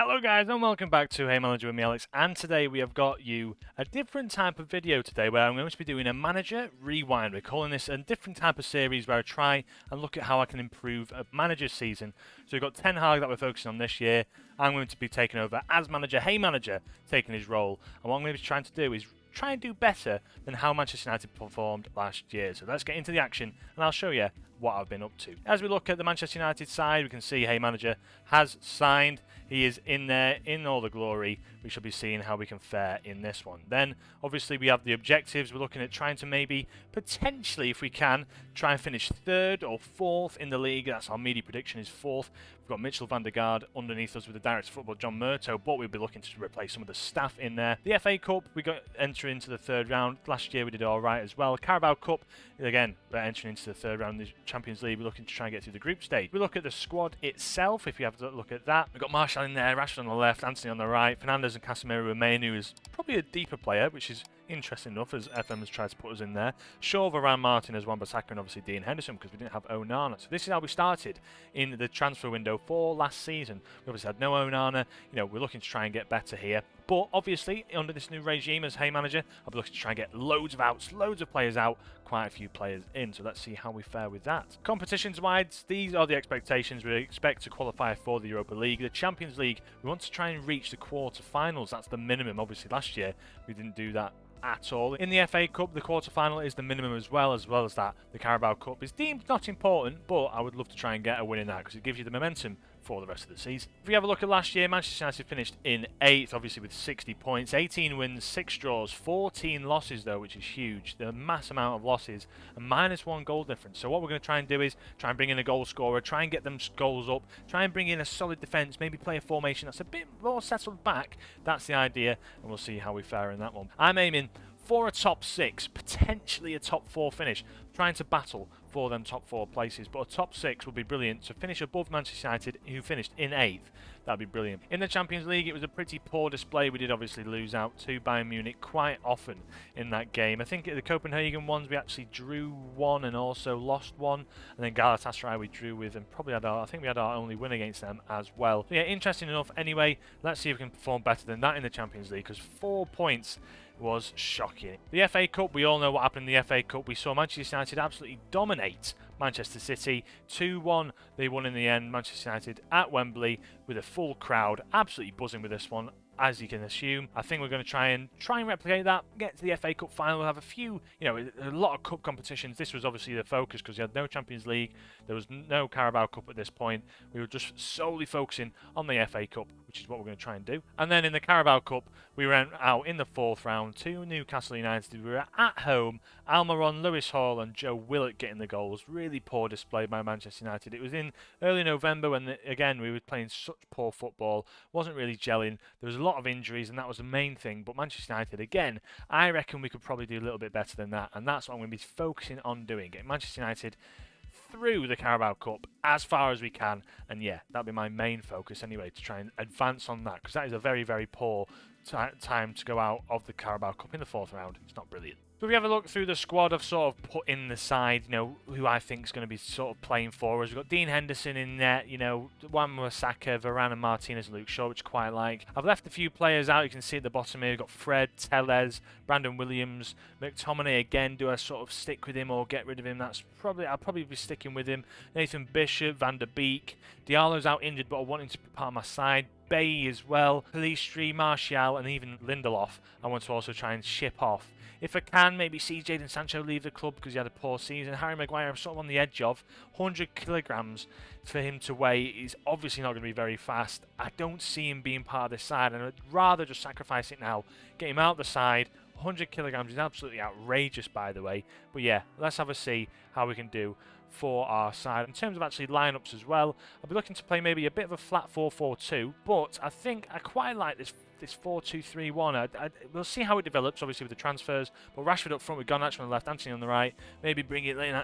Hello guys and welcome back to Hey Manager with me Alex, and today we have got you a different type of video today where I'm going to be doing a manager rewind. We're calling this a different type of series where I try and look at how I can improve a manager's season. So we've got Ten Hag that we're focusing on this year. I'm going to be taking over as manager, Hey Manager, taking his role, and what I'm going to be trying to do is try and do better than how Manchester United performed last year. So let's get into the action and I'll show you what I've been up to. As we look at the Manchester United side, we can see Hey Manager has signed. He is in there in all the glory. We shall be seeing how we can fare in this one. Then, obviously, we have the objectives. We're looking at trying to maybe, potentially, if we can, try and finish third or fourth in the league. That's our media prediction is fourth. We've got Mitchell van der Gaard underneath us with the director of football, John Murto, but we'll be looking to replace some of the staff in there. The FA Cup, we got enter into the third round. Last year we did all right as well. Carabao Cup, again, we're entering into the third round of the Champions League. We're looking to try and get through the group stage. We look at the squad itself, if you have to look at that. We've got Martial in there, Rashford on the left, Anthony on the right, Fernandes and Casemiro remain, who is probably a deeper player, which is interesting enough as FM has tried to put us in there. Shaw, Varane, Martinez, Wan-Bissaka, and obviously Dean Henderson because we didn't have Onana. So this is how we started in the transfer window for last season. We obviously had no Onana. You know, we're looking to try and get better here. But obviously, under this new regime as Hey Manager, I'll be looking to try and get loads of outs, loads of players out, quite a few players in. So let's see how we fare with that. Competitions-wise, these are the expectations. We expect to qualify for the Europa League. The Champions League, we want to try and reach the quarter-finals. That's the minimum. Obviously, last year, we didn't do that at all. In the FA Cup, the quarter-final is the minimum as well as that. The Carabao Cup is deemed not important, but I would love to try and get a win in that because it gives you the momentum for the rest of the season. If we have a look at last year, Manchester United finished in 8th, obviously with 60 points, 18 wins, 6 draws, 14 losses though, which is huge. The mass amount of losses, and -1 goal difference. So what we're going to try and do is try and bring in a goal scorer, try and get them goals up, try and bring in a solid defence, maybe play a formation that's a bit more settled back. That's the idea, and we'll see how we fare in that one. I'm aiming for a top 6, potentially a top 4 finish, trying to battle for them top 4 places, but a top 6 would be brilliant. To finish above Manchester United, who finished in 8th, that'd be brilliant. In the Champions League, it was a pretty poor display. We did obviously lose out to Bayern Munich quite often in that game. I think at the Copenhagen ones, we actually drew 1 and also lost 1, and then Galatasaray we drew with, and probably had I think we had our only win against them as well. So yeah, interesting enough. Anyway, let's see if we can perform better than that in the Champions League, because 4 points was shocking. The FA Cup, we all know what happened in the FA Cup. We saw Manchester United absolutely dominate Manchester City. 2-1 they won in the end. Manchester United at Wembley with a full crowd, absolutely buzzing with this one, as you can assume. I think we're going to try and replicate that, get to the FA Cup final. We'll have a few, a lot of cup competitions. This was obviously the focus because we had no Champions League, there was no Carabao Cup at this point. We were just solely focusing on the FA Cup, which is what we're going to try and do. And then in the Carabao Cup, we went out in the 4th round to Newcastle United. We were at home. Almiron, Lewis Hall and Joe Willock getting the goals. Really poor display by Manchester United. It was in early November when, again, we were playing such poor football. Wasn't really gelling. There was a lot of injuries, and that was the main thing. But Manchester United, again, I reckon we could probably do a little bit better than that. And that's what I'm going to be focusing on doing. Getting Manchester United through the Carabao Cup as far as we can, and yeah, that'll be my main focus anyway, to try and advance on that, because that is a very, very poor time to go out of the Carabao Cup in the 4th round. It's not brilliant. So if we have a look through the squad, I've sort of put in the side, who I think is going to be sort of playing for us. We've got Dean Henderson in there, Wan-Bissaka, Varane and Martinez and Luke Shaw, which I quite like. I've left a few players out. You can see at the bottom here, we've got Fred, Tellez, Brandon Williams, McTominay again. Do I sort of stick with him or get rid of him? I'll probably be sticking with him. Nathan Bishop, Van der Beek. Diallo's out injured, but I want him to be part of my side. Bay as well, Pelistri, Martial, and even Lindelof I want to also try and ship off. If I can, maybe see Jadon Sancho leave the club because he had a poor season. Harry Maguire, I'm sort of on the edge of. 100 kilograms for him to weigh is obviously not going to be very fast. I don't see him being part of this side, and I'd rather just sacrifice it now. Get him out the side. 100 kilograms is absolutely outrageous, by the way. But yeah, let's have a see how we can do for our side. In terms of actually lineups as well, I'll be looking to play maybe a bit of a flat 4-4-2, but I think I quite like this 4-2-3-1. We'll see how it develops, obviously, with the transfers. But Rashford up front with Garnacho on the left, Anthony on the right. Maybe bring it in,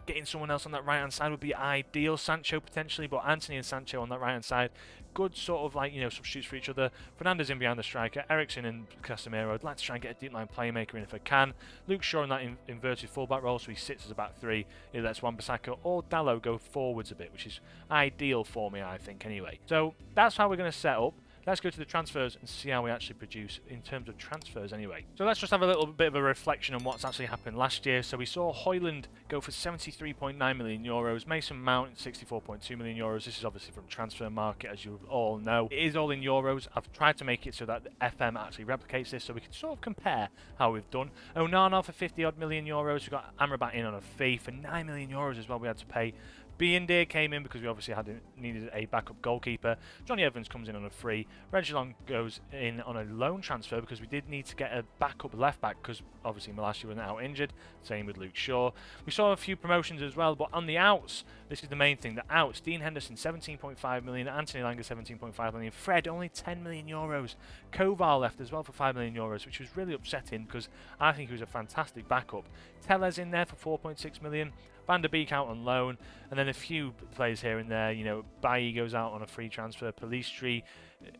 getting someone else on that right-hand side would be ideal. Sancho potentially, but Anthony and Sancho on that right-hand side. Good sort of substitutes for each other. Fernandes in behind the striker. Eriksen and Casemiro. I'd like to try and get a deep line playmaker in if I can. Luke Shaw in that inverted fullback role, so he sits as a back 3. He lets Wan-Bissaka or Dalot go forwards a bit, which is ideal for me, I think, anyway. So that's how we're going to set up. let's go to the transfers and see how we actually produce in terms of transfers anyway. So let's just have a little bit of a reflection on what's actually happened last year. So we saw Højlund go for 73.9 million euros, Mason Mount 64.2 million euros. This is obviously from transfer market, as you all know. It is all in euros. I've tried to make it so that the FM actually replicates this so we can sort of compare how we've done. Onana for 50 odd million euros. We got Amrabat in on a fee for 9 million euros as well. We had to pay. Biendir came in because we obviously needed a backup goalkeeper. Johnny Evans comes in on a free. Reguilon goes in on a loan transfer because we did need to get a backup left back because obviously Malacia was out injured. Same with Luke Shaw. We saw a few promotions as well, but on the outs, this is the main thing. The outs, Dean Henderson 17.5 million, Anthony Langer 17.5 million, Fred only 10 million euros. Kovar left as well for 5 million euros, which was really upsetting because I think he was a fantastic backup. Tellez in there for 4.6 million. Van der Beek out on loan, and then a few players here and there. You know, Bailly goes out on a free transfer, Pelistri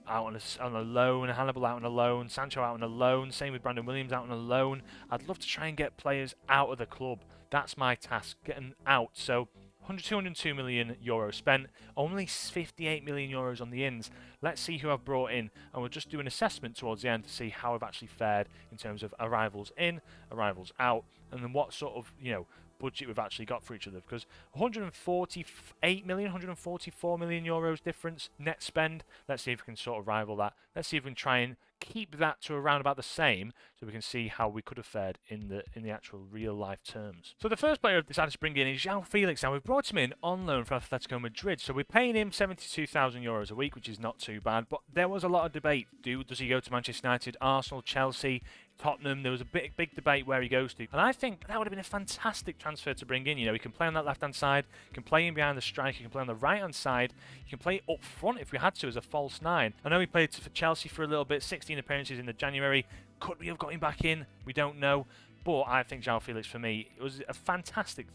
out on a loan, Hannibal out on a loan, Sancho out on a loan, same with Brandon Williams out on a loan. I'd love to try and get players out of the club. That's my task, getting out. So 202 million euros spent, only 58 million euros on the ins. Let's see who I've brought in, and we'll just do an assessment towards the end to see how I've actually fared in terms of arrivals in, arrivals out, and then what sort of, you know, budget we've actually got for each other, because 148 million, 144 million euros difference net spend. Let's see if we can sort of rival that. Let's see if we can try and keep that to around about the same, so we can see how we could have fared in the actual real life terms. So the first player I've decided to bring in is João Felix. Now we've brought him in on loan from Atletico Madrid, so we're paying him 72,000 euros a week, which is not too bad. But there was a lot of debate. Does he go to Manchester United, Arsenal, Chelsea, Tottenham? There was a big debate where he goes to, and I think that would have been a fantastic transfer to bring in. You know, he can play on that left hand side, he can play in behind the striker, he can play on the right hand side, he can play up front if we had to as a false nine. I know he played for Chelsea for a little bit, 16 appearances in the January. Could we have got him back in? We don't know. But I think João Felix, for me, it was a fantastic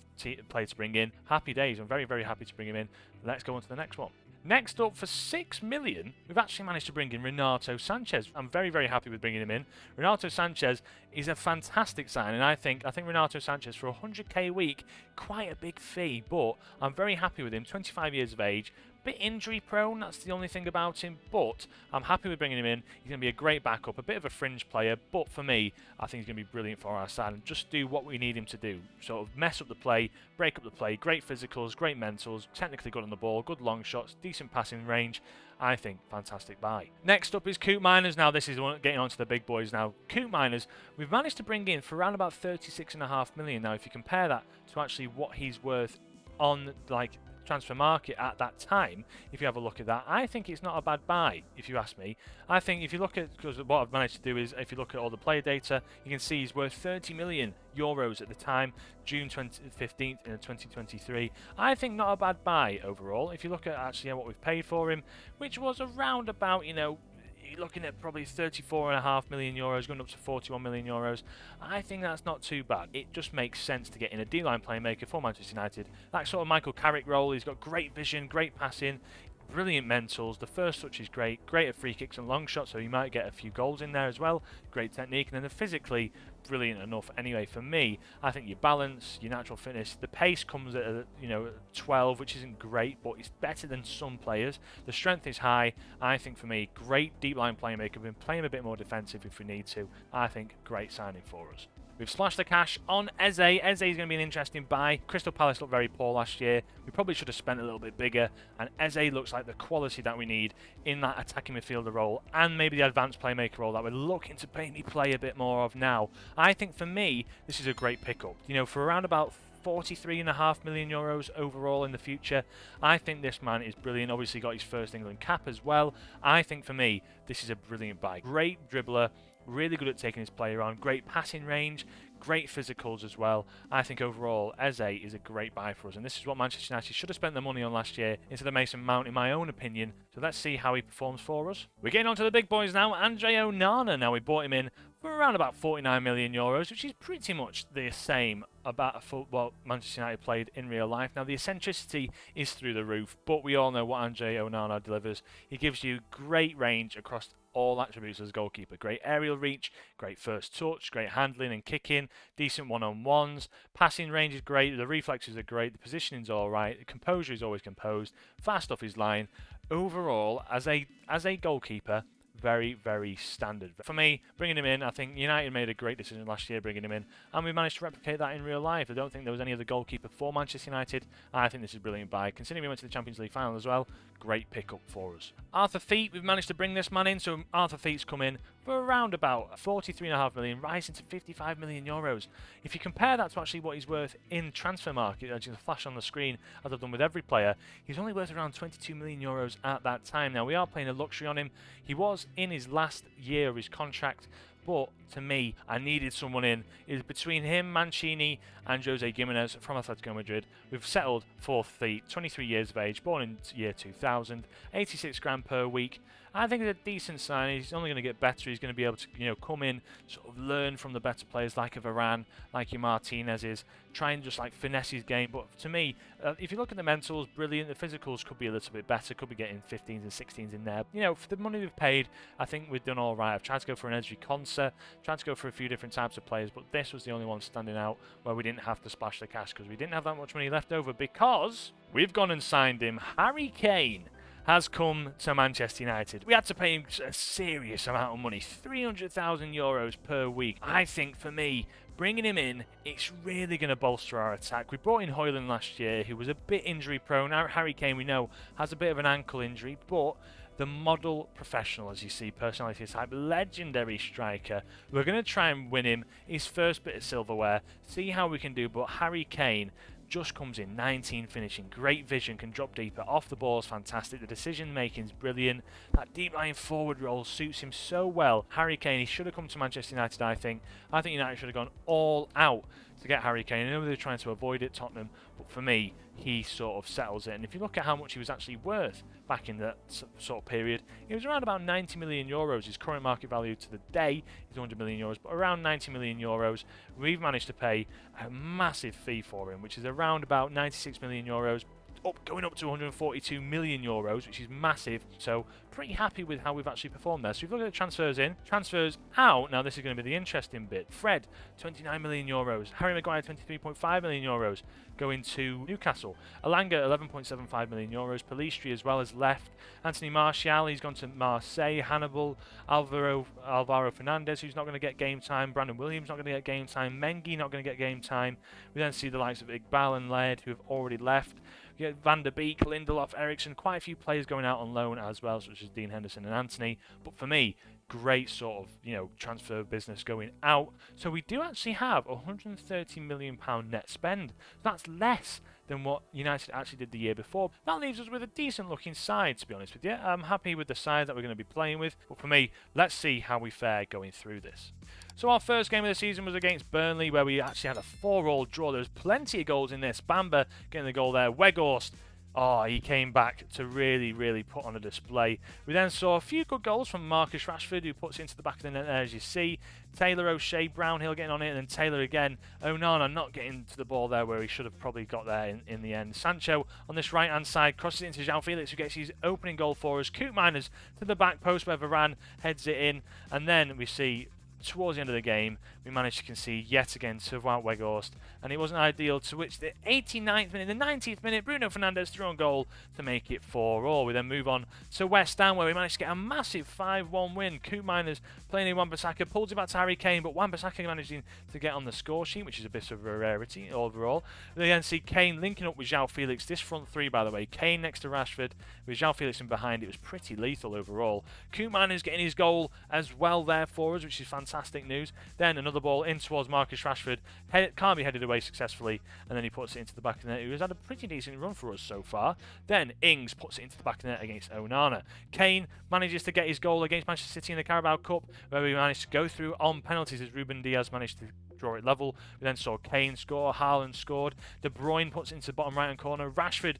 player to bring in. Happy days. I'm very, very happy to bring him in. Let's go on to the next one. Next up, for 6 million, we've actually managed to bring in Renato Sanchez. I'm very, very happy with bringing him in. Renato Sanchez is a fantastic sign, and I think Renato Sanchez for 100k a week, quite a big fee, but I'm very happy with him. 25 years of age, bit injury prone, that's the only thing about him, but I'm happy with bringing him in. He's going to be a great backup, a bit of a fringe player, but for me, I think he's going to be brilliant for our side and just do what we need him to do. Sort of mess up the play, break up the play, great physicals, great mentals, technically good on the ball, good long shots, decent passing range. I think fantastic buy. Next up is Coop Miners. Now this is getting on to the big boys now. Coop Miners, we've managed to bring in for around about 36.5 million. Now if you compare that to actually what he's worth on like transfer market at that time, if you have a look at that, I think it's not a bad buy, if you ask me. I think if you look at, because what I've managed to do is, if you look at all the player data, you can see he's worth 30 million euros at the time, June 15th in 2023. I think not a bad buy overall. If you look at actually what we've paid for him, which was around about, you know, you're looking at probably 34.5 million euros, going up to 41 million euros. I think that's not too bad. It just makes sense to get in a D-line playmaker for Manchester United. That sort of Michael Carrick role, he's got great vision, great passing, brilliant mentals. The first touch is great at free kicks and long shots, so he might get a few goals in there as well. Great technique, and then physically brilliant enough. Anyway, for me, I think your balance, your natural fitness, the pace comes at a, 12, which isn't great, but it's better than some players. The strength is high. I think for me, great deep line playmaker. We've been playing a bit more defensive if we need to. I think great signing for us. We've splashed the cash on Eze. Eze is going to be an interesting buy. Crystal Palace looked very poor last year. We probably should have spent a little bit bigger. And Eze looks like the quality that we need in that attacking midfielder role and maybe the advanced playmaker role that we're looking to maybe play a bit more of now. I think for me, this is a great pickup. You know, for around about 43.5 million euros overall in the future. I think this man is brilliant. Obviously got his first England cap as well. I think for me, this is a brilliant buy. Great dribbler. Really good at taking his player on, great passing range, great physicals as well. I think overall, Eze is a great buy for us, and this is what Manchester United should have spent their money on last year instead of Mason Mount, in my own opinion. So let's see how he performs for us. We're getting on to the big boys now. Andre Onana. Now we bought him in for around about 49 million euros, which is pretty much the same about what Manchester United played in real life. Now, the eccentricity is through the roof, but we all know what Andre Onana delivers. He gives you great range across all attributes as a goalkeeper. Great aerial reach, great first touch, great handling and kicking, decent one-on-ones, passing range is great, the reflexes are great, the positioning's all right, the composure is always composed, fast off his line. Overall, as a goalkeeper, very, very standard. For me, bringing him in, I think United made a great decision last year bringing him in, and we managed to replicate that in real life. I don't think there was any other goalkeeper for Manchester United. I think this is a brilliant buy. Considering we went to the Champions League final as well, great pickup for us. Arthur Feet, we've managed to bring this man in, so Arthur Feet's come in for around about 43.5 million, rising to 55 million euros. If you compare that to actually what he's worth in transfer market, as you can flash on the screen, as I've done with every player, he's only worth around 22 million euros at that time. Now, we are playing a luxury on him. He was in his last year of his contract, but to me, I needed someone in. It's between him, Mancini, and Jose Gimenez from Atletico Madrid. We've settled for Feet, 23 years of age, born in year 2000, 86 grand per week. I think it's a decent sign. He's only going to get better. He's going to be able to, come in, sort of learn from the better players like a Varane, like your Martinez is, try and just like finesse his game. But to me, if you look at the mentals, brilliant. The physicals could be a little bit better. Could be getting 15s and 16s in there. For the money we've paid, I think we've done all right. I've tried to go for an Ezri Konsa, tried to go for a few different types of players, but this was the only one standing out where we didn't have to splash the cash because we didn't have that much money left over because we've gone and signed him. Harry Kane has come to Manchester United. We had to pay him a serious amount of money, 300,000 euros per week. I think for me, bringing him in, it's really going to bolster our attack. We brought in Højlund last year, who was a bit injury prone. Now, Harry Kane, we know, has a bit of an ankle injury, but the model professional, as you see, personality type, legendary striker. We're going to try and win him his first bit of silverware, see how we can do, but Harry Kane just comes in, 19 finishing, great vision, can drop deeper, off the ball is fantastic, the decision making is brilliant, that deep lying forward role suits him so well. Harry Kane, he should have come to Manchester United, I think United should have gone all out to get Harry Kane. I know they're trying to avoid it, Tottenham, but for me, he sort of settles it. And if you look at how much he was actually worth back in that sort of period, it was around about 90 million euros. His current market value to the day is 100 million euros, but around 90 million euros. We've managed to pay a massive fee for him, which is around about 96 million euros. Going up to 142 million euros, which is massive. So pretty happy with how we've actually performed there. So if you look at the transfers in, transfers out. Now this is going to be the interesting bit. Fred, 29 million euros. Harry Maguire, 23.5 million euros, going to Newcastle. Alanga, 11.75 million euros. Pellistri as well as left. Anthony Martial, he's gone to Marseille. Hannibal, Alvaro Fernandez, who's not going to get game time. Brandon Williams not going to get game time. Mengi not going to get game time. We then see the likes of Iqbal and Laird, who have already left. You get Van der Beek, Lindelof, Eriksson, quite a few players going out on loan as well, such as Dean Henderson and Anthony. But for me, great sort of, transfer business going out. So we do actually have a £130 million net spend. That's less than what United actually did the year before. That leaves us with a decent looking side, to be honest with you. I'm happy with the side that we're going to be playing with. But for me, let's see how we fare going through this. So our first game of the season was against Burnley, where we actually had a 4-4 draw. There was plenty of goals in this. Bamba getting the goal there. Weghorst, he came back to really, really put on a display. We then saw a few good goals from Marcus Rashford, who puts it into the back of the net there, as you see. Taylor, O'Shea, Brownhill getting on it, and then Taylor again. Onana not getting to the ball there where he should have probably got there in the end. Sancho on this right-hand side crosses it into João Felix, who gets his opening goal for us. Coot Miners to the back post where Varane heads it in. And then we see towards the end of the game, we managed to concede yet again to Wout Weghorst, and it wasn't ideal, to which the 89th minute, the 90th minute, Bruno Fernandes threw on goal to make it 4-4. We then move on to West Ham, where we managed to get a massive 5-1 win. Coot Miners playing in Wan-Bissaka, pulls it back to Harry Kane, but Wan-Bissaka managing to get on the score sheet, which is a bit of a rarity overall. We then see Kane linking up with João Felix. This front three, by the way, Kane next to Rashford, with João Felix in behind. It was pretty lethal overall. Coot Miners getting his goal as well there for us, which is fantastic news. Then another ball in towards Marcus Rashford. Can't be headed away successfully, and then he puts it into the back of the net. He has had a pretty decent run for us so far. Then Ings puts it into the back of the net against Onana. Kane manages to get his goal against Manchester City in the Carabao Cup, where we managed to go through on penalties as Ruben Diaz managed to draw it level. We then saw Kane score, Haaland scored, De Bruyne puts it into the bottom right hand corner, Rashford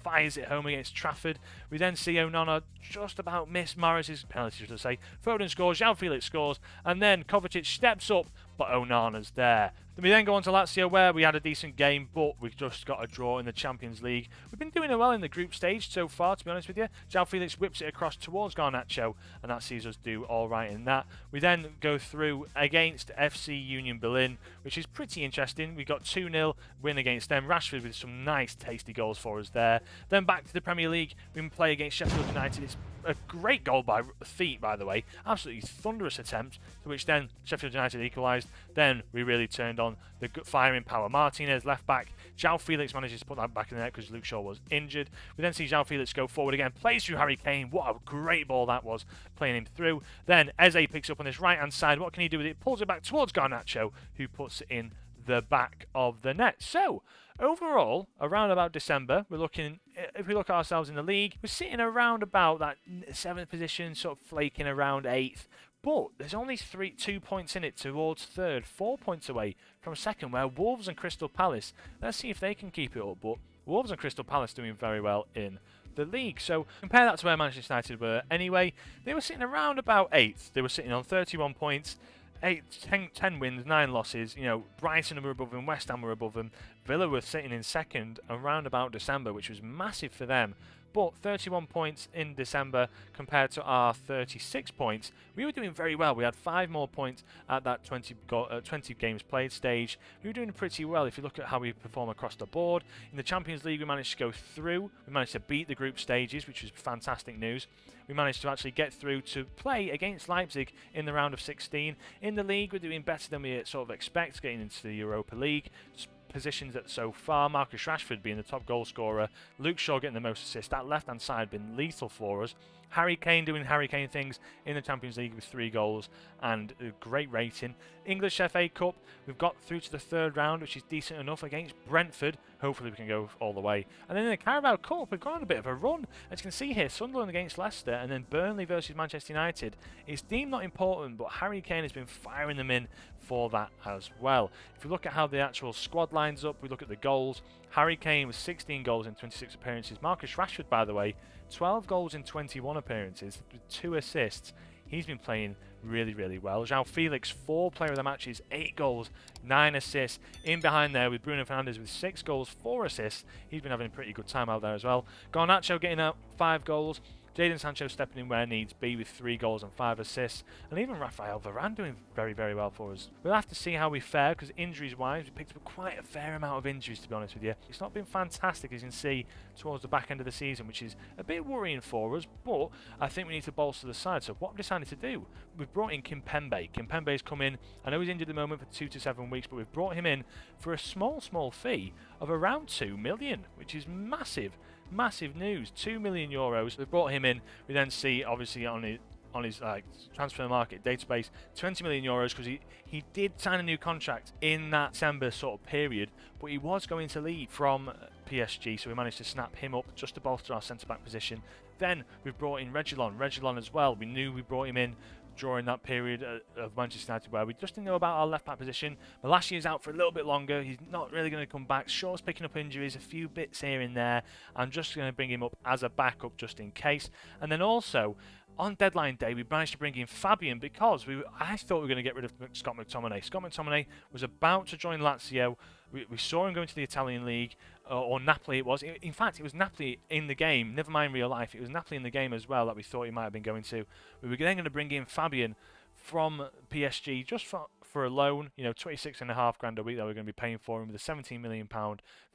fires it home against Trafford. We then see Onana just about miss Mahrez's penalty, should I say. Foden scores, João Felix scores, and then Kovacic steps up, but Onana's there. We then go on to Lazio, where we had a decent game, but we've just got a draw in the Champions League. We've been doing well in the group stage so far, to be honest with you. João Felix whips it across towards Garnacho, and that sees us do all right in that. We then go through against FC Union Berlin, which is pretty interesting. We got 2-0 win against them. Rashford with some nice, tasty goals for us there. Then back to the Premier League, we play against Sheffield United. It's a great goal by Feet, by the way. Absolutely thunderous attempt, to which then Sheffield United equalised. Then we really turned on the firing power. Martinez, left back. João Felix manages to put that back in the net because Luke Shaw was injured. We then see João Felix go forward again, plays through Harry Kane. What a great ball that was, playing him through. Then Eze picks up on this right-hand side. What can he do with it? Pulls it back towards Garnacho, who puts it in the back of the net. So, overall, around about December, we're looking, if we look at ourselves in the league, we're sitting around about that 7th position, sort of flaking around 8th. But there's only 2 points in it towards 3rd, 4 points away from 2nd, where Wolves and Crystal Palace, let's see if they can keep it up. But Wolves and Crystal Palace doing very well in the league. So compare that to where Manchester United were anyway. They were sitting around about 8th. They were sitting on 31 points. 10 wins, 9 losses. You know, Brighton were above them, West Ham were above them. Villa were sitting in 2nd around about December, which was massive for them. But 31 points in December compared to our 36 points. We were doing very well. We had 5 more points at that 20 games played stage. We were doing pretty well if you look at how we perform across the board. In the Champions League, we managed to go through. We managed to beat the group stages, which was fantastic news. We managed to actually get through to play against Leipzig in the round of 16. In the league, we're doing better than we sort of expect, getting into the Europa League positions that so far. Marcus Rashford being the top goal scorer, Luke Shaw getting the most assists. That left hand side been lethal for us. Harry Kane doing Harry Kane things in the Champions League with 3 goals and a great rating. English FA Cup, we've got through to the 3rd round, which is decent enough against Brentford. Hopefully we can go all the way. And then in the Carabao Cup, we've gone on a bit of a run. As you can see here, Sunderland against Leicester and then Burnley versus Manchester United. It's deemed not important, but Harry Kane has been firing them in for that as well. If we look at how the actual squad lines up, we look at the goals. Harry Kane with 16 goals in 26 appearances. Marcus Rashford, by the way, 12 goals in 21 appearances with 2 assists. He's been playing really, really well. João Felix, 4 player of the matches, 8 goals, 9 assists. In behind there with Bruno Fernandes with 6 goals, 4 assists. He's been having a pretty good time out there as well. Garnacho getting out 5 goals. Jadon Sancho stepping in where needs be with 3 goals and 5 assists. And even Rafael Varane doing very, very well for us. We'll have to see how we fare, because injuries-wise, we picked up quite a fair amount of injuries, to be honest with you. It's not been fantastic, as you can see, towards the back end of the season, which is a bit worrying for us, but I think we need to bolster the side. So what I've decided to do, we've brought in Kimpembe. Kimpembe's come in. I know he's injured at the moment for 2 to 7 weeks, but we've brought him in for a small, small fee of around 2 million, which is massive. Massive news. 2 million euros. We've brought him in. We then see, obviously, on his transfer market database, 20 million euros, because he did sign a new contract in that December sort of period, but he was going to leave from PSG, so we managed to snap him up just to bolster our centre-back position. Then we've brought in Reguilon as well. We knew we brought him in during that period of Manchester United where we just didn't know about our left-back position. Malacia's out for a little bit longer. He's not really going to come back. Shaw's picking up injuries, a few bits here and there. I'm just going to bring him up as a backup just in case. And then also, on deadline day, we managed to bring in Fabian because I thought we were going to get rid of Scott McTominay. Scott McTominay was about to join Lazio. We saw him going to the Italian League, or Napoli it was. In fact, it was Napoli in the game, never mind real life. It was Napoli in the game as well that we thought he might have been going to. We were then going to bring in Fabian from PSG just for a loan, 26.5 grand a week that we're going to be paying for him with a £17 million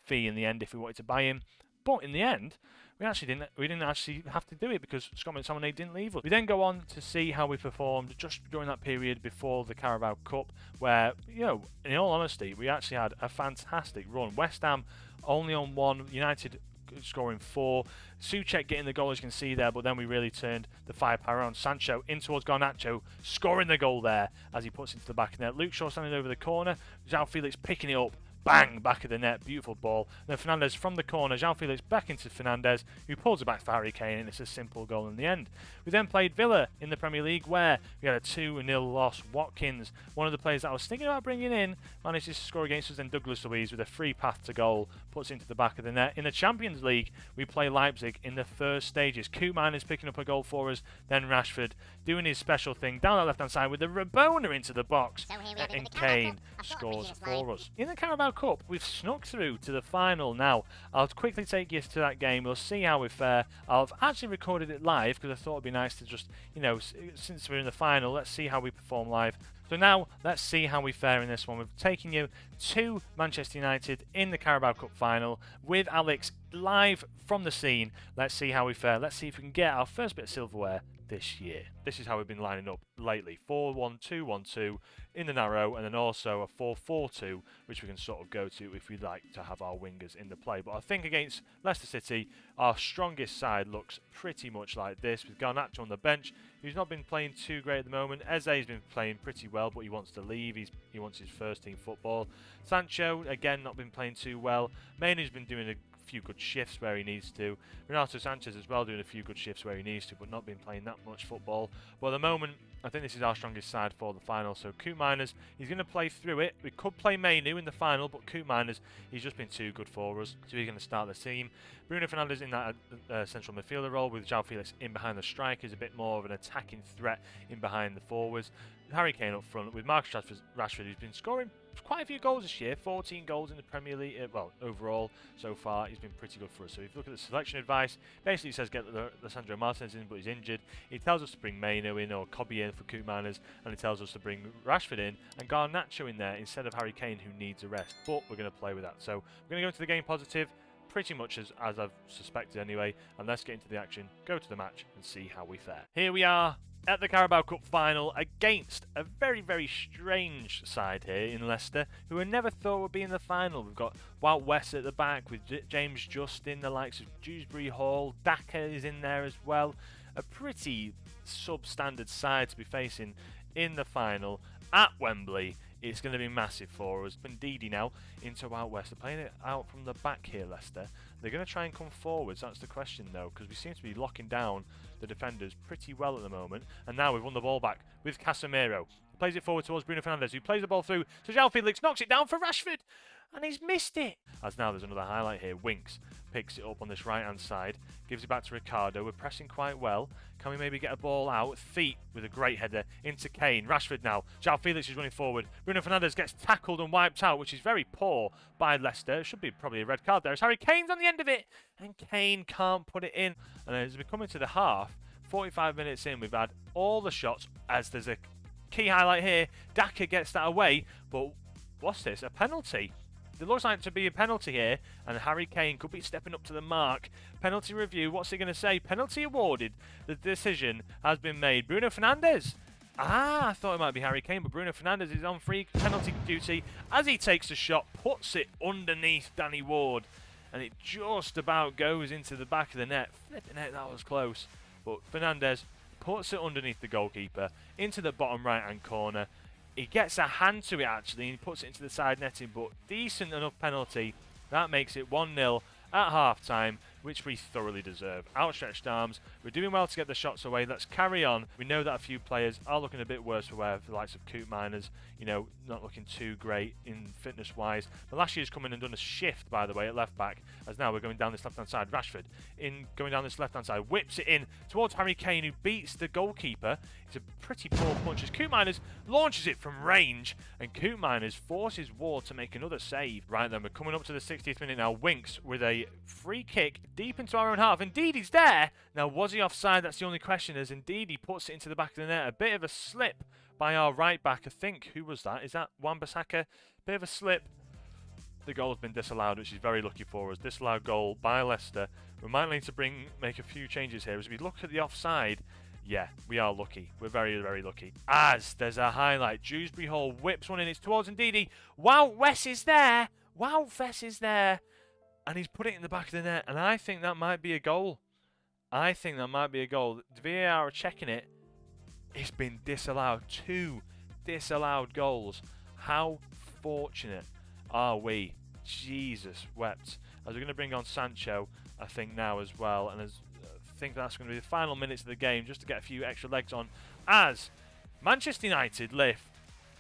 fee in the end if we wanted to buy him. But in the end, we didn't actually have to do it because Scott McTominay didn't leave us. We then go on to see how we performed just during that period before the Carabao Cup, where, in all honesty, we actually had a fantastic run. West Ham only on 1, United scoring 4, Souček getting the goal as you can see there, but then we really turned the firepower on. Sancho in towards Garnacho, scoring the goal there as he puts it into the back of net. Luke Shaw standing over the corner, João Felix picking it up, bang, back of the net, beautiful ball. Then Fernandez from the corner, João Felix back into Fernandez, who pulls it back for Harry Kane, and it's a simple goal in the end. We then played Villa in the Premier League, where we had a 2-0 loss. Watkins, one of the players that I was thinking about bringing in, managed to score against us. Then Douglas Luiz with a free path to goal, puts it into the back of the net. In the Champions League, we play Leipzig in the first stages. Koeman is picking up a goal for us, then Rashford doing his special thing down that left-hand side with a Rabona into the box, and Kane scores for us. In the Carabao Cup, we've snuck through to the final now. I'll quickly take you to that game. We'll see how we fare. I've actually recorded it live because I thought it'd be nice to just, since we're in the final, let's see how we perform live. So now, let's see how we fare in this one. We've taken you to Manchester United in the Carabao Cup final with Alex live from the scene. Let's see how we fare. Let's see if we can get our first bit of silverware this year. This is how we've been lining up lately. 4-1-2-1-2 in the narrow, and then also a 4-4-2, which we can sort of go to if we'd like to have our wingers in the play. But I think against Leicester City, our strongest side looks pretty much like this, with Garnacho on the bench, who's not been playing too great at the moment. Eze's been playing pretty well, but he wants to leave. He wants his first team football. Sancho, again, not been playing too well. Maine's been doing a few good shifts where he needs to. Renato Sanchez as well doing a few good shifts where he needs to, but not been playing that much football. But at the moment, I think this is our strongest side for the final. So Koeman, he's going to play through it. We could play Mainu in the final, but Koeman, he's just been too good for us. So he's going to start the team. Bruno Fernandes in that central midfielder role, with João Felix in behind the strikers, a bit more of an attacking threat in behind the forwards. Harry Kane up front with Marcus Rashford, who's been scoring quite a few goals this year, 14 goals in the Premier League, overall so far. He's been pretty good for us. So if you look at the selection advice, basically it says get Lisandro Martinez in, but he's injured. He tells us to bring Maino in or Kobe in for Koeman, and he tells us to bring Rashford in and Garnacho in there instead of Harry Kane, who needs a rest. But we're going to play with that. So we're going to go into the game positive, pretty much as I've suspected anyway, and let's get into the action, go to the match, and see how we fare. Here we are at the Carabao Cup final against a very, very strange side here in Leicester, who I never thought would be in the final. We've got Wout West at the back with James Justin, the likes of Dewsbury Hall, Daka is in there as well. A pretty substandard side to be facing in the final at Wembley. It's going to be massive for us. Ndidi now into Wout West. They're playing it out from the back here, Leicester. They're going to try and come forwards. That's the question, though, because we seem to be locking down the defenders pretty well at the moment. And now we've won the ball back with Casemiro. Plays it forward towards Bruno Fernandes, who plays the ball through to João Felix, knocks it down for Rashford, and he's missed it. As now there's another highlight here. Winks picks it up on this right-hand side, gives it back to Ricardo. We're pressing quite well. Can we maybe get a ball out? Feet with a great header into Kane. Rashford now. João Felix is running forward. Bruno Fernandes gets tackled and wiped out, which is very poor by Leicester. It should be probably a red card there. As Harry Kane's on the end of it, and Kane can't put it in. And as we come into the half, 45 minutes in, we've had all the shots, as there's a key highlight here. Daka gets that away, but what's this? A penalty. There looks like to be a penalty here, and Harry Kane could be stepping up to the mark. Penalty review, what's he going to say? Penalty awarded. The decision has been made. Bruno Fernandes. I thought it might be Harry Kane, but Bruno Fernandes is on free penalty duty as he takes a shot, puts it underneath Danny Ward, and it just about goes into the back of the net. Flipping it, that was close. But Fernandes puts it underneath the goalkeeper, into the bottom right-hand corner. He gets a hand to it, actually, and he puts it into the side netting, but decent enough penalty. That makes it 1-0 at half-time, which we thoroughly deserve. Outstretched arms. We're doing well to get the shots away. Let's carry on. We know that a few players are looking a bit worse for wear, the likes of Koeman, not looking too great in fitness-wise. But last year's come in and done a shift, by the way, at left-back, as now we're going down this left-hand side. Rashford, going down this left-hand side, whips it in towards Harry Kane, who beats the goalkeeper. It's a pretty poor punch as Koeman launches it from range, and Koeman forces Ward to make another save. Right then, we're coming up to the 60th minute now. Winks with a free kick deep into our own half. Indeed, he's there. Now, was he offside? That's the only question, as indeed he puts it into the back of the net. A bit of a slip by our right back, I think. Who was that? Is that Wan-Bissaka? Bit of a slip. The goal has been disallowed, which is very lucky for us. Disallowed goal by Leicester. We might need to make a few changes here. As we look at the offside, yeah, we are lucky. We're very, very lucky. As there's a highlight. Dewsbury Hall whips one in. It's towards Ndidi. Wout West is there. Wout West is there. And he's put it in the back of the net. And I think that might be a goal. I think that might be a goal. The VAR are checking it. It's been disallowed. 2 disallowed goals. How fortunate are we? Jesus wept. As we're going to bring on Sancho, I think, now as well. And I think that's going to be the final minutes of the game, just to get a few extra legs on. As Manchester United lift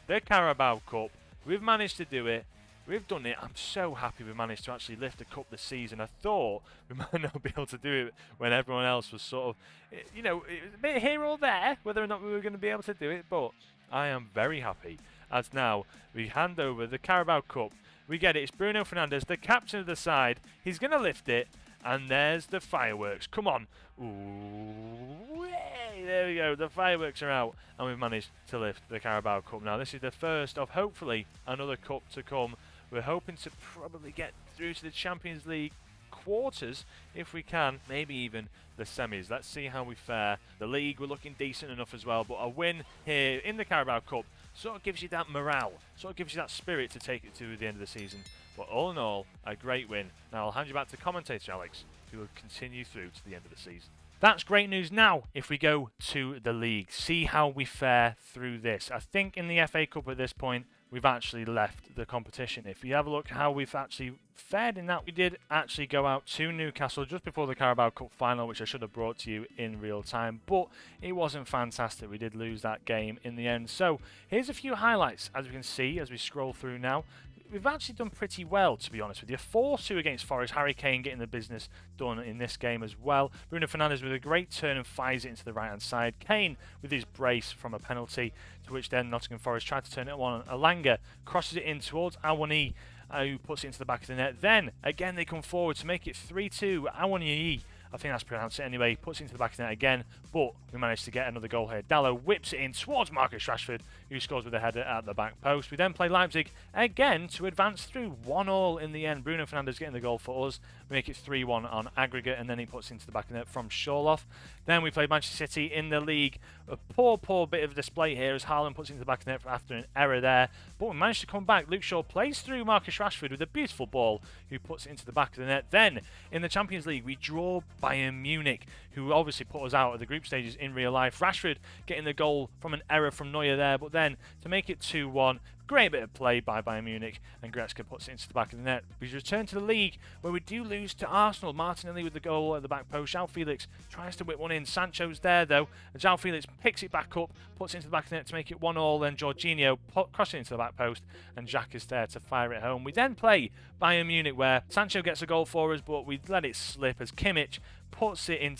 the Carabao Cup. We've managed to do it. We've done it. I'm so happy we managed to actually lift the cup this season. I thought we might not be able to do it when everyone else was sort of, you know, it was a bit here or there, whether or not we were going to be able to do it. But I am very happy as now we hand over the Carabao Cup. We get it. It's Bruno Fernandes, the captain of the side. He's going to lift it. And there's the fireworks. Come on. Ooh, yay, there we go. The fireworks are out. And we've managed to lift the Carabao Cup. Now, this is the first of hopefully another cup to come. We're hoping to probably get through to the Champions League quarters if we can, maybe even the semis. Let's see how we fare. The league, we're looking decent enough as well, but a win here in the Carabao Cup sort of gives you that morale, sort of gives you that spirit to take it to the end of the season. But all in all, a great win. Now I'll hand you back to commentator Alex, who will continue through to the end of the season. That's great news. Now, if we go to the league, see how we fare through this. I think in the FA Cup at this point, we've actually left the competition. If you have a look how we've actually fared in that, we did actually go out to Newcastle just before the Carabao Cup final, which I should have brought to you in real time, but it wasn't fantastic. We did lose that game in the end. So here's a few highlights, as we can see, as we scroll through now. We've actually done pretty well, to be honest with you. 4-2 against Forest. Harry Kane getting the business done in this game as well. Bruno Fernandes with a great turn and fires it into the right-hand side. Kane with his brace from a penalty, to which then Nottingham Forest tried to turn it on. Alanga crosses it in towards Awani, who puts it into the back of the net. Then, again, they come forward to make it 3-2. Awani, I think that's pronounced it anyway, puts it into the back of the net again, but we managed to get another goal here. Dallo whips it in towards Marcus Rashford, who scores with a header at the back post. We then play Leipzig again to advance through 1-1 in the end. Bruno Fernandes getting the goal for us. We make it 3-1 on aggregate, and then he puts it into the back of the net from Shorloff. Then we play Manchester City in the league. A poor bit of display here as Haaland puts it into the back of the net after an error there. But we managed to come back. Luke Shaw plays through Marcus Rashford with a beautiful ball, who puts it into the back of the net. Then, in the Champions League, we draw Bayern Munich, who obviously put us out of the group stages in real life. Rashford getting the goal from an error from Neuer there, but then to make it 2-1, great bit of play by Bayern Munich, and Goretzka puts it into the back of the net. We return to the league, where we do lose to Arsenal. Martinelli with the goal at the back post. João Felix tries to whip one in. Sancho's there, though. And João Felix picks it back up, puts it into the back of the net to make it 1-1. Then Jorginho crosses it into the back post, and Jack is there to fire it home. We then play Bayern Munich, where Sancho gets a goal for us, but we let it slip as Kimmich puts it in,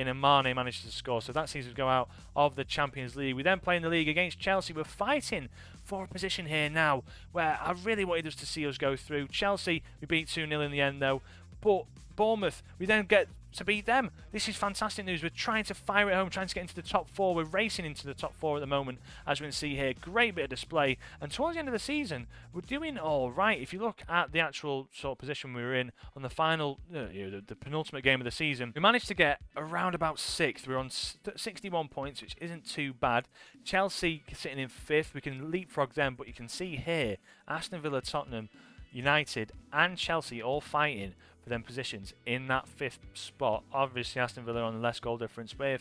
and Mane manages to score. So that sees us go out of the Champions League. We then play in the league against Chelsea. We're fighting for a position here now where I really wanted us to see us go through. Chelsea, we beat 2-0 in the end, though. But Bournemouth, we then get to beat them. This is fantastic news. We're trying to fire it home, trying to get into the top four. We're racing into the top four at the moment, as we can see here. Great bit of display. And towards the end of the season, we're doing all right. If you look at the actual sort of position we were in on the final, the penultimate game of the season, we managed to get around about 6th. We're on 61 points, which isn't too bad. Chelsea sitting in 5th. We can leapfrog them, but you can see here, Aston Villa, Tottenham, United and Chelsea all fighting for them positions in that 5th spot. Obviously Aston Villa on the less goal difference. We're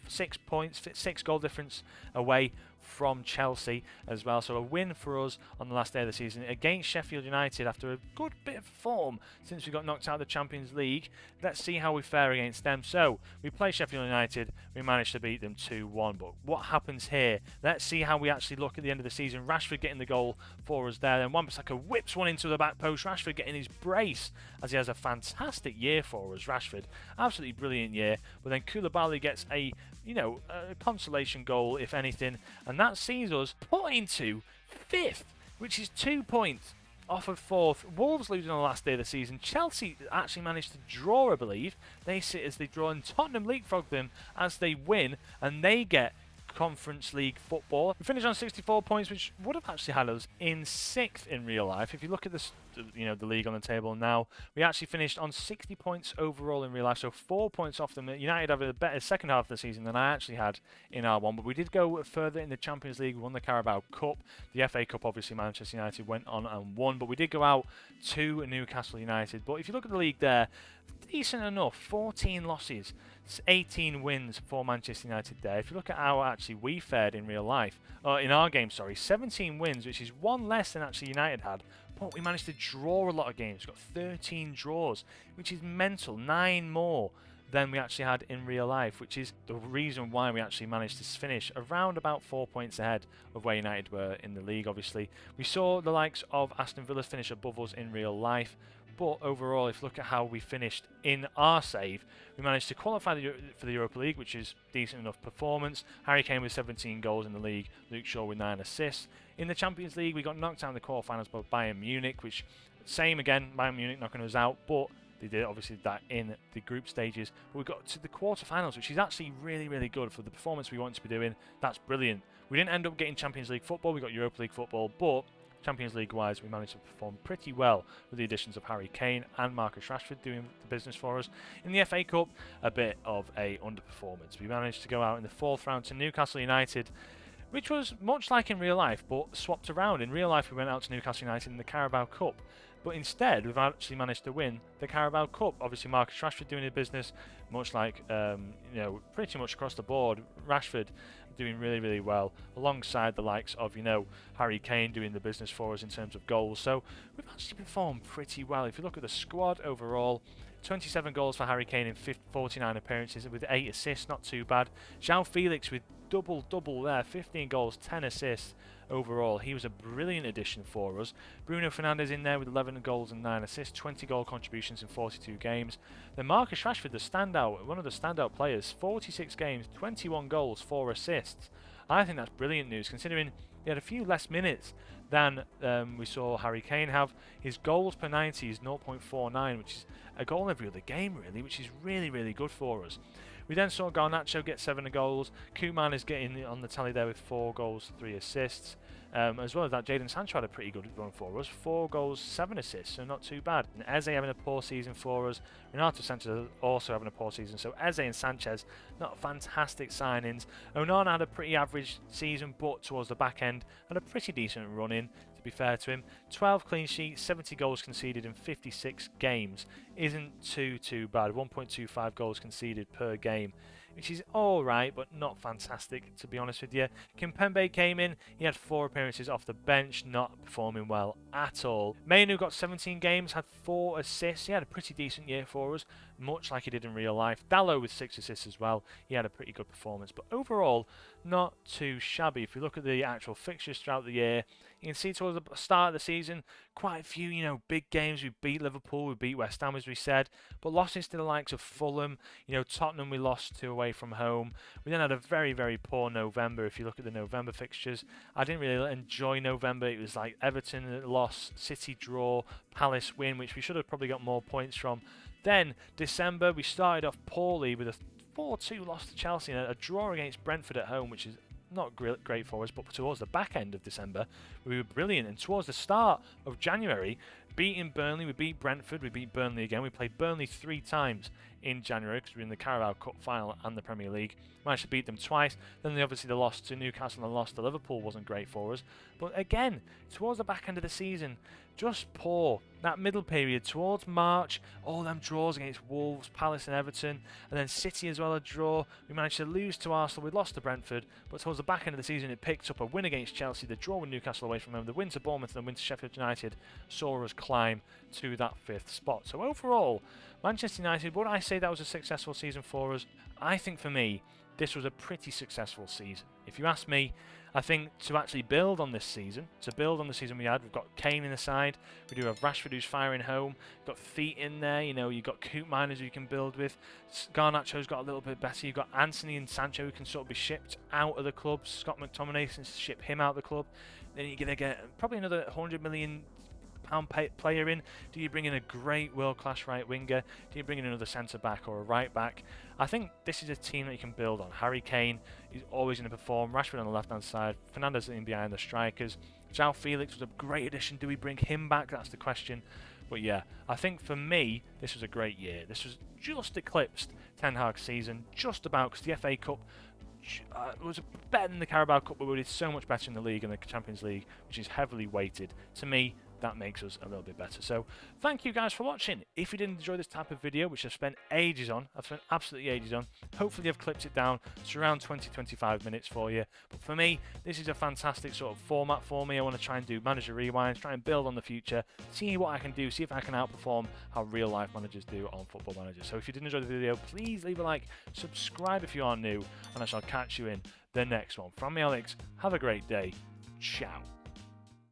6 points, 6 goal difference away from Chelsea as well. So a win for us on the last day of the season against Sheffield United after a good bit of form since we got knocked out of the Champions League. Let's see how we fare against them. So we play Sheffield United, we managed to beat them 2-1, but what happens here? Let's see how we actually look at the end of the season. Rashford getting the goal for us there, then Wan-Bissaka whips one into the back post. Rashford getting his brace as he has a fantastic year for us. Rashford, absolutely brilliant year, but then Koulibaly gets a consolation goal, if anything, and that sees us put into 5th, which is 2 points off of 4th. Wolves losing on the last day of the season. Chelsea actually managed to draw, I believe. They sit as they draw, and Tottenham leapfrog them as they win, and they get Conference League football. We finished on 64 points, which would have actually had us in 6th in real life. If you look at this, the league on the table now, we actually finished on 60 points overall in real life, so 4 points off them. United have a better second half of the season than I actually had in R1, but we did go further in the Champions League. We won the Carabao Cup. The FA Cup, obviously, Manchester United went on and won, but we did go out to Newcastle United. But if you look at the league there, decent enough. 14 losses, 18 wins for Manchester United there. If you look at how actually we fared in real life, in our game, sorry, 17 wins, which is one less than actually United had, but we managed to draw a lot of games. We've got 13 draws, which is mental, 9 more than we actually had in real life, which is the reason why we actually managed to finish around about 4 points ahead of where United were in the league. Obviously, we saw the likes of Aston Villa finish above us in real life, but overall, if you look at how we finished in our save, we managed to qualify for the Europa League, which is decent enough performance. Harry Kane with 17 goals in the league, Luke Shaw with 9 assists. In the Champions League, we got knocked out in the quarterfinals by Bayern Munich, which, same again, Bayern Munich knocking us out, but they did obviously that in the group stages. But we got to the quarterfinals, which is actually really, really good for the performance we want to be doing. That's brilliant. We didn't end up getting Champions League football, we got Europa League football, but Champions League wise, we managed to perform pretty well with the additions of Harry Kane and Marcus Rashford doing the business for us. In the FA Cup, a bit of a underperformance. We managed to go out in the 4th round to Newcastle United, which was much like in real life, but swapped around. In real life, we went out to Newcastle United in the Carabao Cup, but instead, we've actually managed to win the Carabao Cup. Obviously, Marcus Rashford doing his business, much like, pretty much across the board. Rashford doing really, really well, alongside the likes of, Harry Kane doing the business for us in terms of goals. So we've actually performed pretty well. If you look at the squad overall, 27 goals for Harry Kane in 49 appearances with 8 assists, not too bad. João Felix with double there, 15 goals, 10 assists overall. He was a brilliant addition for us. Bruno Fernandes in there with 11 goals and 9 assists, 20 goal contributions in 42 games. Then Marcus Rashford, one of the standout players, 46 games, 21 goals, 4 assists. I think that's brilliant news, considering he had a few less minutes than we saw Harry Kane have. His goals per 90 is 0.49, which is a goal every other game, really, which is really, really good for us. We then saw Garnacho get 7 goals. Koeman is getting on the tally there with 4 goals, 3 assists. As well as that, Jadon Sancho had a pretty good run for us. 4 goals, 7 assists, so not too bad. And Eze having a poor season for us. Renato Sanchez also having a poor season. So Eze and Sanchez, not fantastic signings. Onana had a pretty average season, but towards the back end, had a pretty decent run in, to be fair to him. 12 clean sheets, 70 goals conceded in 56 games. Isn't too bad. 1.25 goals conceded per game, which is alright, but not fantastic, to be honest with you. Kimpembe came in, he had 4 appearances off the bench, not performing well at all. Mainu got 17 games, had 4 assists, he had a pretty decent year for us, much like he did in real life. Dalot with 6 assists as well, he had a pretty good performance, but overall, not too shabby. If you look at the actual fixtures throughout the year, you can see towards the start of the season, quite a few, big games. We beat Liverpool, we beat West Ham, as we said, but losses to the likes of Fulham, Tottenham we lost to away from home. We then had a very, very poor November. If you look at the November fixtures, I didn't really enjoy November. It was like Everton loss, City draw, Palace win, which we should have probably got more points from. Then December, we started off poorly with a 4-2 loss to Chelsea and a draw against Brentford at home, which is not great for us, but towards the back end of December, we were brilliant. And towards the start of January, beating Burnley, we beat Brentford, we beat Burnley again. We played Burnley 3 times in January because we were in the Carabao Cup final and the Premier League. Managed to beat them twice. Then obviously the loss to Newcastle and the loss to Liverpool wasn't great for us. But again, towards the back end of the season, just poor. That middle period towards March, all them draws against Wolves, Palace and Everton, and then City as well, a draw. We managed to lose to Arsenal, we lost to Brentford, but towards the back end of the season it picked up a win against Chelsea, the draw with Newcastle away from home, the win to Bournemouth and the win to Sheffield United saw us climb to that 5th spot. So overall, Manchester United, would I say that was a successful season for us? I think for me, this was a pretty successful season. If you ask me, I think to actually build on this season, we had, we've got Kane in the side, we do have Rashford who's firing home, we've got feet in there, you've got Koopmeiners who you can build with, Garnacho's got a little bit better, you've got Anthony and Sancho who can sort of be shipped out of the club, Scott McTominay can ship him out of the club, then you're going to get probably another £100 million player in. Do you bring in a great world-class right winger? Do you bring in another centre-back or a right-back? I think this is a team that you can build on. Harry Kane is always going to perform. Rashford on the left-hand side. Fernandes in behind the strikers. João Felix was a great addition. Do we bring him back? That's the question. But yeah, I think for me, this was a great year. This was just eclipsed Ten Hag's season, just about, because the FA Cup was better than the Carabao Cup, but we did so much better in the league and the Champions League, which is heavily weighted. To me, that makes us a little bit better. So thank you guys for watching. If you did enjoy this type of video, which I've spent ages on, I've spent absolutely ages on, hopefully I've clipped it down to around 20-25 minutes for you. But for me, this is a fantastic sort of format for me. I want to try and do manager rewinds, try and build on the future, see what I can do, see if I can outperform how real life managers do on Football Manager. So if you did enjoy the video, please leave a like, subscribe if you are new, and I shall catch you in the next one. From me, Alex, have a great day. Ciao.